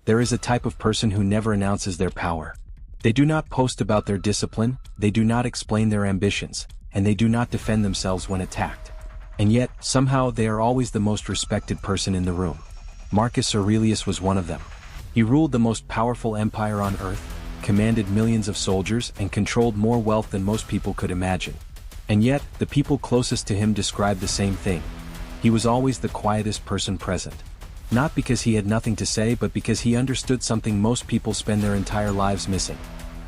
There is a type of person who never announces their power. They do not post about their discipline, they do not explain their ambitions, and they do not defend themselves when attacked. And yet, somehow they are always the most respected person in the room. Marcus Aurelius was one of them. He ruled the most powerful empire on earth, commanded millions of soldiers, and controlled more wealth than most people could imagine. And yet, the people closest to him described the same thing. He was always the quietest person present. Not because he had nothing to say, but because he understood something most people spend their entire lives missing.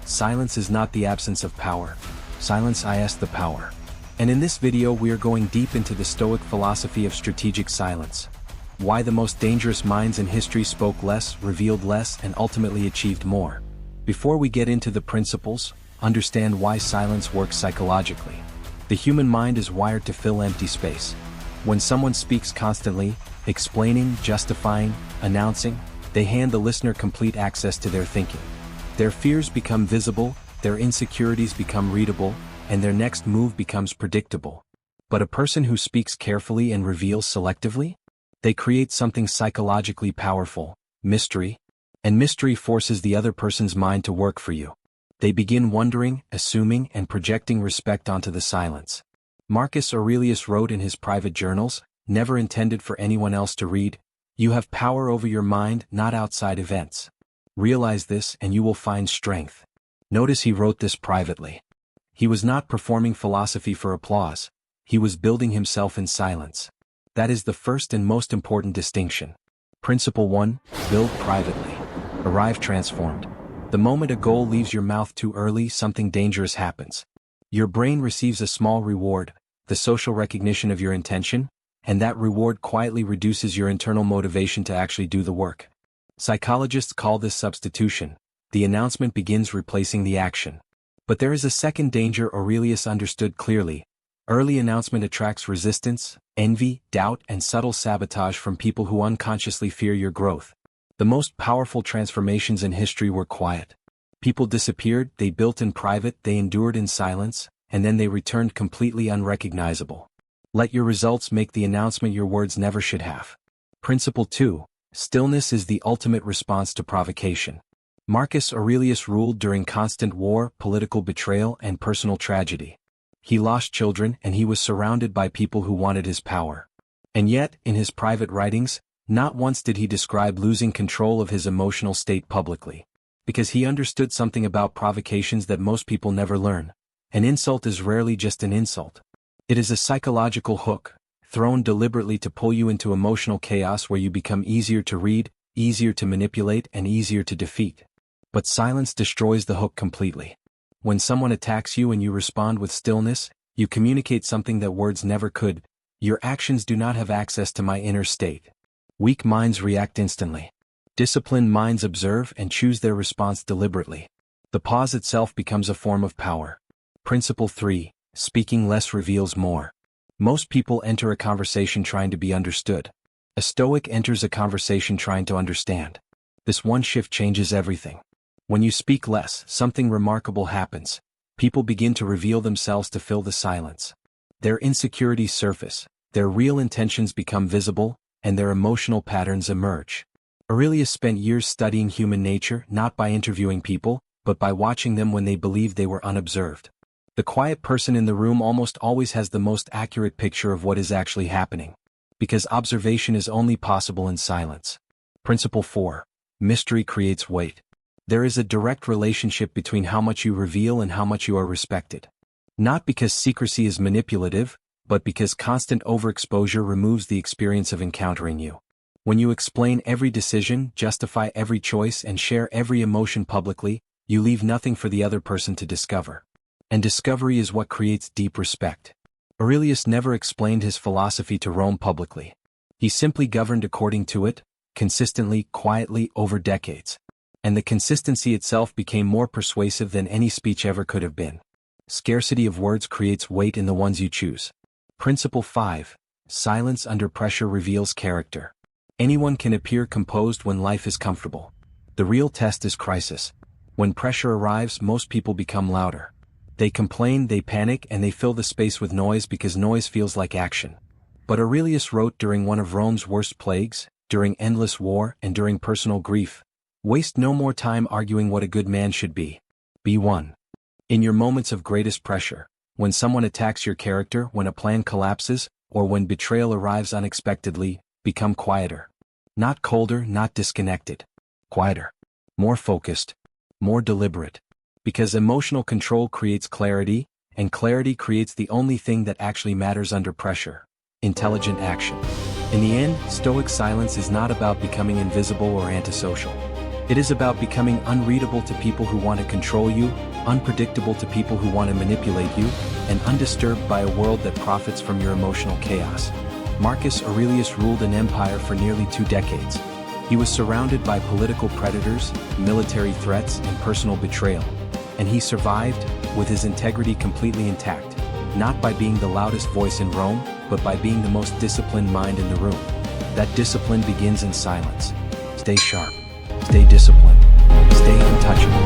Silence is not the absence of power. Silence is the power. And in this video we are going deep into the Stoic philosophy of strategic silence. Why the most dangerous minds in history spoke less, revealed less, and ultimately achieved more. Before we get into the principles, understand why silence works psychologically. The human mind is wired to fill empty space. When someone speaks constantly, explaining, justifying, announcing, they hand the listener complete access to their thinking. Their fears become visible, their insecurities become readable, and their next move becomes predictable. But a person who speaks carefully and reveals selectively? They create something psychologically powerful, mystery. And mystery forces the other person's mind to work for you. They begin wondering, assuming, and projecting respect onto the silence. Marcus Aurelius wrote in his private journals, never intended for anyone else to read, "You have power over your mind, not outside events. Realize this and you will find strength." Notice he wrote this privately. He was not performing philosophy for applause. He was building himself in silence. That is the first and most important distinction. Principle 1, build privately. Arrive transformed. The moment a goal leaves your mouth too early, something dangerous happens. Your brain receives a small reward, the social recognition of your intention, and that reward quietly reduces your internal motivation to actually do the work. Psychologists call this substitution. The announcement begins replacing the action. But there is a second danger Aurelius understood clearly. Early announcement attracts resistance, envy, doubt, and subtle sabotage from people who unconsciously fear your growth. The most powerful transformations in history were quiet. People disappeared, they built in private, they endured in silence, and then they returned completely unrecognizable. Let your results make the announcement your words never should have. Principle 2. Stillness is the ultimate response to provocation. Marcus Aurelius ruled during constant war, political betrayal, and personal tragedy. He lost children and he was surrounded by people who wanted his power. And yet, in his private writings, not once did he describe losing control of his emotional state publicly. Because he understood something about provocations that most people never learn. An insult is rarely just an insult. It is a psychological hook, thrown deliberately to pull you into emotional chaos where you become easier to read, easier to manipulate, and easier to defeat. But silence destroys the hook completely. When someone attacks you and you respond with stillness, you communicate something that words never could. Your actions do not have access to my inner state. Weak minds react instantly. Disciplined minds observe and choose their response deliberately. The pause itself becomes a form of power. Principle 3. Speaking less reveals more. Most people enter a conversation trying to be understood. A Stoic enters a conversation trying to understand. This one shift changes everything. When you speak less, something remarkable happens. People begin to reveal themselves to fill the silence. Their insecurities surface, their real intentions become visible, and their emotional patterns emerge. Aurelius spent years studying human nature not by interviewing people, but by watching them when they believed they were unobserved. The quiet person in the room almost always has the most accurate picture of what is actually happening. Because observation is only possible in silence. Principle 4. Mystery creates weight. There is a direct relationship between how much you reveal and how much you are respected. Not because secrecy is manipulative, but because constant overexposure removes the experience of encountering you. When you explain every decision, justify every choice, and share every emotion publicly, you leave nothing for the other person to discover. And discovery is what creates deep respect. Aurelius never explained his philosophy to Rome publicly. He simply governed according to it, consistently, quietly, over decades. And the consistency itself became more persuasive than any speech ever could have been. Scarcity of words creates weight in the ones you choose. Principle 5. Silence under pressure reveals character. Anyone can appear composed when life is comfortable. The real test is crisis. When pressure arrives, most people become louder. They complain, they panic, and they fill the space with noise because noise feels like action. But Aurelius wrote during one of Rome's worst plagues, during endless war, and during personal grief, Waste no more time arguing what a good man should be. Be one. In your moments of greatest pressure, when someone attacks your character, when a plan collapses, or when betrayal arrives unexpectedly, become quieter. Not colder, not disconnected. Quieter. More focused. More deliberate. Because emotional control creates clarity, and clarity creates the only thing that actually matters under pressure: intelligent action. In the end, Stoic silence is not about becoming invisible or antisocial. It is about becoming unreadable to people who want to control you, unpredictable to people who want to manipulate you, and undisturbed by a world that profits from your emotional chaos. Marcus Aurelius ruled an empire for nearly 2 decades. He was surrounded by political predators, military threats, and personal betrayal. And he survived, with his integrity completely intact, not by being the loudest voice in Rome, but by being the most disciplined mind in the room. That discipline begins in silence. Stay sharp. Stay disciplined. Stay untouchable.